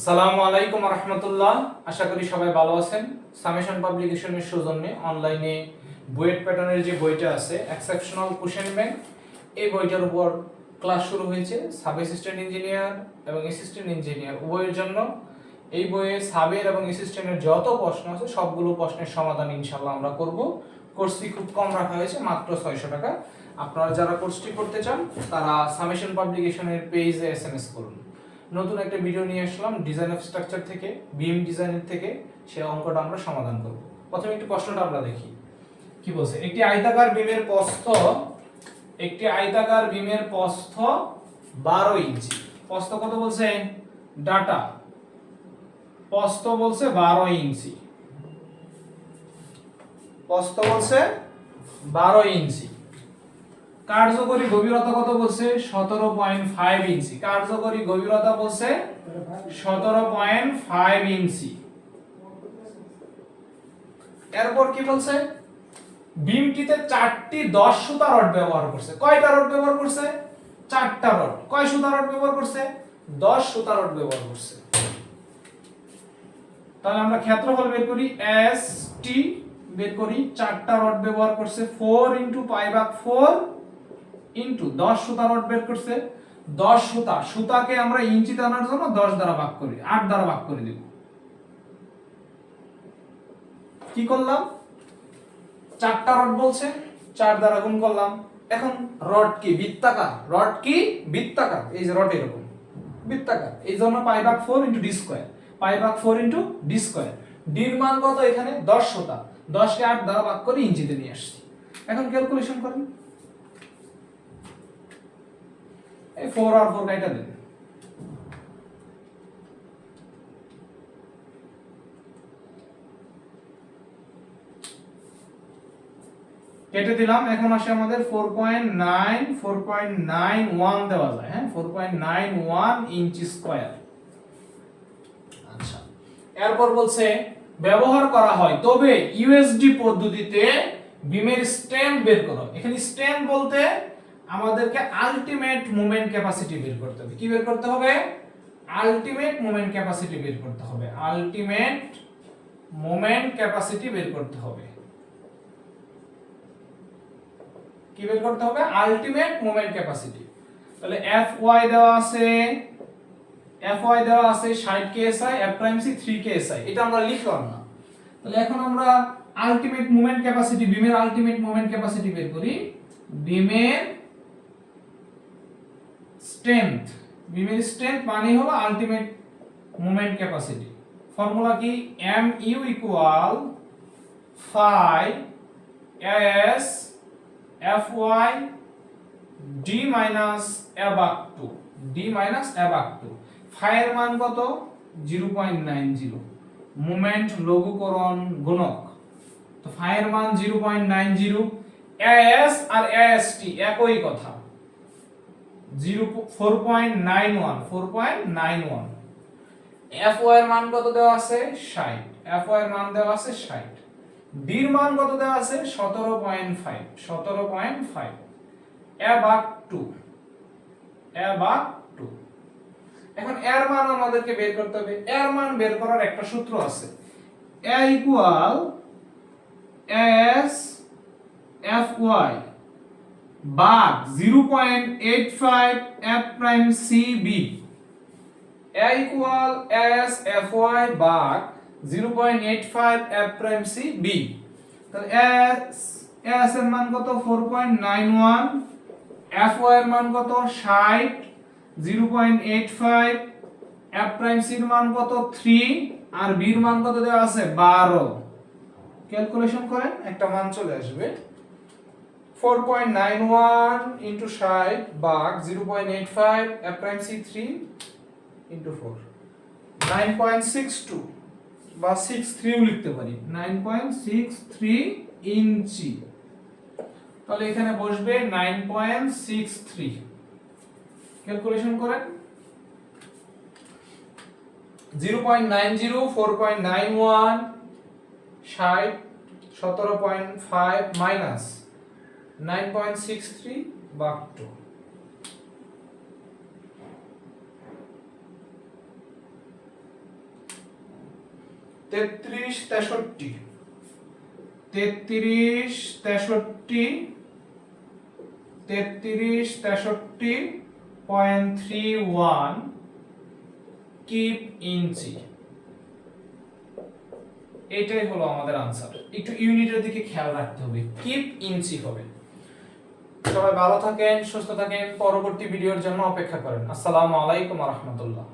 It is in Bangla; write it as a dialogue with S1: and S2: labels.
S1: আসসালামু আলাইকুম রাহমাতুল্লাহ। আশা করি সবাই ভালো আছেন। সামেশন পাবলিকেশনের সৌজন্যে অনলাইনে বুয়েট প্যাটার্নের যে বইটা আছে এক্সেপশনাল কোশ্চেন ব্যাংক, এই বইটার উপর ক্লাস শুরু হয়েছে সাব অ্যাসিস্ট্যান্ট ইঞ্জিনিয়ার এবং অ্যাসিস্ট্যান্ট ইঞ্জিনিয়ার উভয়ের জন্য। এই বইয়ে সাবের এবং অ্যাসিস্ট্যান্টের যত প্রশ্ন আছে সবগুলো প্রশ্নের সমাধান ইনশাআল্লাহ আমরা করব। কোর্স ফি খুব কম রাখা হয়েছে, মাত্র 600 টাকা। আপনারা যারা কোর্সটি করতে চান তারা সামেশন পাবলিকেশনের পেজে এসএমএস করুন। নতুন একটা ভিডিও নিয়ে আসলাম ডিজাইন অফ স্ট্রাকচার থেকে, বিম ডিজাইনের থেকে। সেই অঙ্কটা আমরা সমাধান করব। প্রথমে একটু প্রশ্নটা আমরা দেখি কি বলছে। একটি আয়তাকার বিমের প্রস্থ 12 ইঞ্চি। প্রস্থ কত বলছে? ডাটা প্রস্থ বলছে 12 ইঞ্চি। প্রস্থ বলছে 12 ইঞ্চি। কার্যকরী গভীরতা কত বলছে? 17.5 ইঞ্চি। কার্যকরী গভীরতা বলছে 17.5 ইঞ্চি। এরপর কি বলছে? বিমটিতে 4টি 10 সুতা রড ব্যবহার করছে। কয়টা রড ব্যবহার করছে? 4টা রড। কয় সুতা রড ব্যবহার করছে? 10 সুতা রড ব্যবহার করছে। তাহলে আমরা ক্ষেত্রফল বের করি, এস টি বের করি। 4টা রড ব্যবহার করছে, 4 * π/4 ইনটু 10 সুতা রড বের করছে। 10 সুতাকে আমরা ইঞ্চিতে আনার জন্য 10 দ্বারা ভাগ করি, 8 দ্বারা ভাগ করে দেব। কি করলাম? 4টা রড বলছে, 4 দ্বারা গুণ করলাম। এখন রড কি বৃত্তাকার? রড কি বৃত্তাকার? এই যে রড এরকম বৃত্তাকার, এই জন্য π/4 * d square. π/4 * d square. d এর মান কত? এখানে 10 সুতা। 10 কে 8 দ্বারা ভাগ করে ইঞ্চিতে নিয়ে আসছি। এখন ক্যালকুলেশন করেন। এই 4 আর 4 কাটা দেন। কেটে দিলাম। এখন আসে আমাদের 4.91 দেওয়া যায়। হ্যাঁ, 4.91 ইঞ্চি স্কয়ার। আচ্ছা, এরপর বলছে ব্যবহার করা হয় তবে ইউএসডি পদ্ধতিতে বিমের স্ট্যান্ড বের করো। এখানে স্ট্যান্ড বলতে আমাদেরকে আলটিমেট মোমেন্ট ক্যাপাসিটি বের করতে হবে। কি বের করতে হবে? আলটিমেট মোমেন্ট ক্যাপাসিটি বের করতে হবে। আলটিমেট মোমেন্ট ক্যাপাসিটি বের করতে হবে। কি বের করতে হবে? Ultimate moment capacity. তাহলে Fy দেওয়া আছে, Fy দেওয়া আছে 60 kSi, F'(c) 3 kSi। এটা আমরা লিখলাম না। তাহলে এখন আমরা আলটিমেট মোমেন্ট ক্যাপাসিটি, বিমের আলটিমেট মোমেন্ট ক্যাপাসিটি বের করি। বিমের স্ট্রেংথ, বিমের স্ট্রেংথ মানে হলো আলটিমেট মোমেন্ট ক্যাপাসিটি। ফর্মুলা কি? mu = phi s Fy d - ab/2 d - ab/2। phi এর মান কত? 0.90। মোমেন্ট লঘুকরণ গুণক। তো phi এর মান 0.90। as আর ast একই কথা, 4.91। Fy এর মান কত দেওয়া আছে? 60। Fy এর মান দেওয়া আছে 60। d এর মান কত দেওয়া আছে? 17.5। ab/2। এখন এর মান আমাদেরকে বের করতে হবে। এর মান বের করার একটা সূত্র আছে। a = s Fy ভাগ 0.85 F'(c)b। a = s Fy ভাগ 0.85 F'(c)b। তাহলে s এর মান কত? 4.91। Fy এর মান কত? 60। 0.85। F'(c) এর মান কত? 3। আর b এর মান কত দেওয়া আছে? 12। ক্যালকুলেশন করেন, একটা মান চলে আসবে। 4.91 * 60 ভাগ 0.85 F'(c) 3 * 4, 9.62 বা 63 লিখতে পারি। 9.63 ইঞ্চি। তাহলে এখানে বসবে 9.63। ক্যালকুলেশন করেন। 0.90, 4.91, 60, 17.5 মাইনাস 9.63/2। 33 63 33 63.31 কিপ ইঞ্চি। এটাই হলো আমাদের আনসার। একটু ইউনিটের দিকে খেয়াল রাখতে হবে, কিপ ইঞ্চি হবে। সবাই ভালো থাকেন, সুস্থ থাকেন, পরবর্তী ভিডিওর জন্য অপেক্ষা করেন। আসসালামু আলাইকুম ওয়া রাহমাতুল্লাহ।